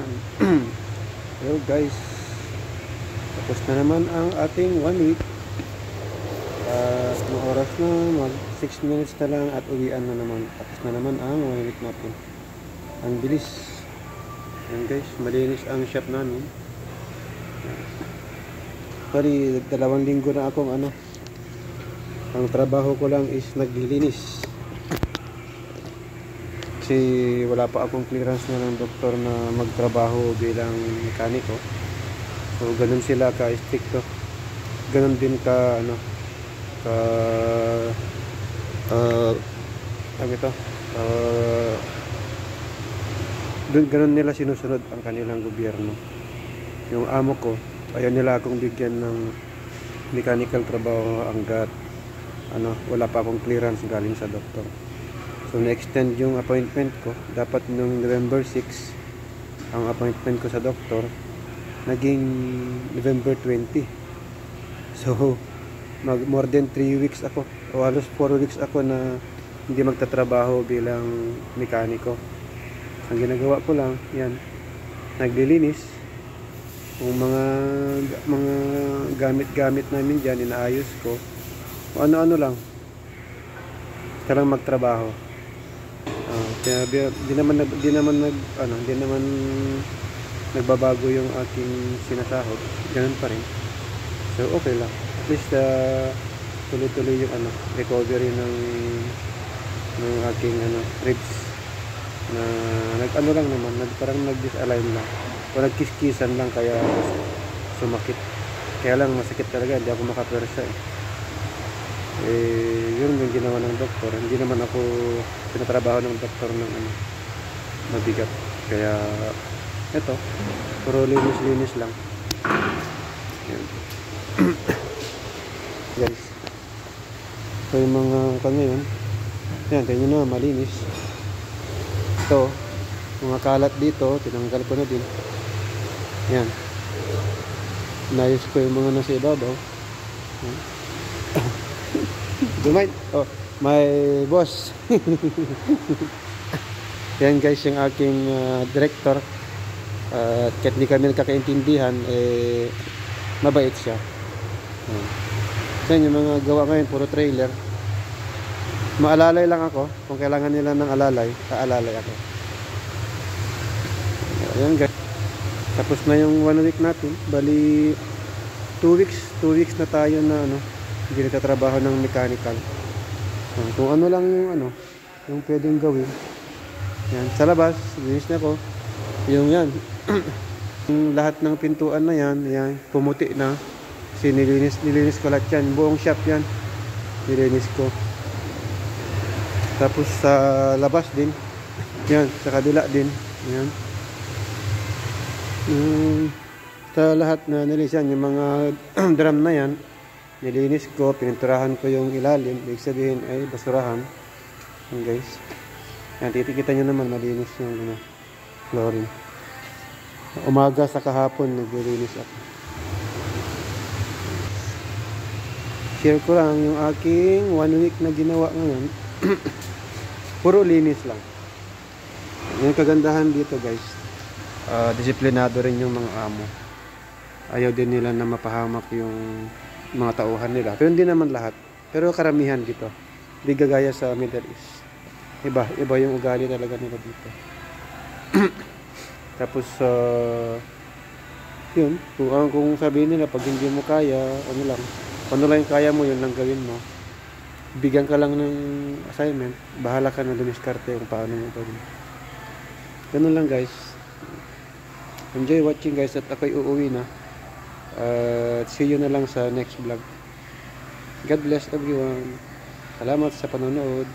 naman. Hello guys, tapos na naman ang ating 1 week. Ang oras na, mag 6 minutes na lang at uwian na naman. Tapos na naman ang 1 week natin. Ang bilis. Yan guys, malinis ang shop namin. Sorry, 2 linggo na akong ang trabaho ko lang is naglilinis. Kasi wala pa akong clearance na ng doktor na magtrabaho bilang mekaniko. So ganun sila ka-stricto. Ganun din ka ganun nila sinusunod ang kanilang gobyerno. Yung amo ko, ayaw nila akong bigyan ng mechanical trabaho hanggat wala pa akong clearance galing sa doktor. So na-extend yung appointment ko. Dapat nung November 6 ang appointment ko sa doktor, naging November 20. So more than 3 weeks ako, o halos 4 weeks ako na hindi magtatrabaho bilang mekaniko. Ang ginagawa ko lang, yan, naglilinis. Kung mga gamit-gamit namin dyan, inaayos ko. O ano-ano lang. Kailang magtrabaho. Kaya di naman nagbabago yung aking sinasahod. Ganun pa rin. So okay lang. At least tuloy-tuloy yung recovery ng aking ribs. Na lang naman, parang nag-disalign lang. O nagkiskisan lang kaya sumakit. Kaya lang masakit talaga, hindi ako makapwersa yun yung ginawa ng doktor. Hindi naman ako pinatrabaho ng doktor ng mabigat. Kaya eto, puro linis-linis lang. Yan. Guys, so yung mga yun, yan, tingnan nyo na, malinis. Ito, mga kalat dito, tinanggal ko na din. Yan, inayos ko yung mga nasa ibabaw. Dumay, my boss. Yan guys, yung aking director. Kahit hindi kami nagkakaintindihan, mabait siya. Yan yung mga gawa ngayon, puro trailer. Maalalay lang ako. Kung kailangan nila ng alalay, aalalay ako. Yan guys, tapos na yung 1 week natin. Bali 2 weeks na tayo na hindi nagtatrabaho ng mechanical. Kung ano lang yung pwedeng gawin. Yan, sa labas, linis na ko. Yung yan, yung lahat ng pintuan na yan, pumuti na. Kasi nilinis ko lahat yan. Buong shop yan, nilinis ko. Tapos sa labas din, yan, sa kabila din, yan. Sa lahat na nilinis yan, yung mga drum na yan, nilinis ko, pininturahan ko yung ilalim. Ibig sabihin ay basurahan. Yan guys. Yan, titikita nyo naman, malinis yung flooring. Umaga sa kahapon, naglilinis ako. Share ko lang yung aking 1 week na ginawa ngayon. Puro linis lang. Yung kagandahan dito guys, disiplinado rin yung mga amo. Ayaw din nila na mapahamak yung mga tauhan nila. Pero hindi naman lahat. Pero karamihan dito. Hindi gagaya sa Middle East. Iba yung ugali talaga nila dito. Tapos yun, kung sabihin nila pag hindi mo kaya, ano lang yung kaya mo, yun lang gawin mo. Bigyan ka lang ng assignment, bahala ka na dumiskarte kung paano mo gawin. Ganun lang guys. Enjoy watching guys, at ako'y uuwi na. See you na lang sa next vlog. God bless everyone. Salamat sa panonood.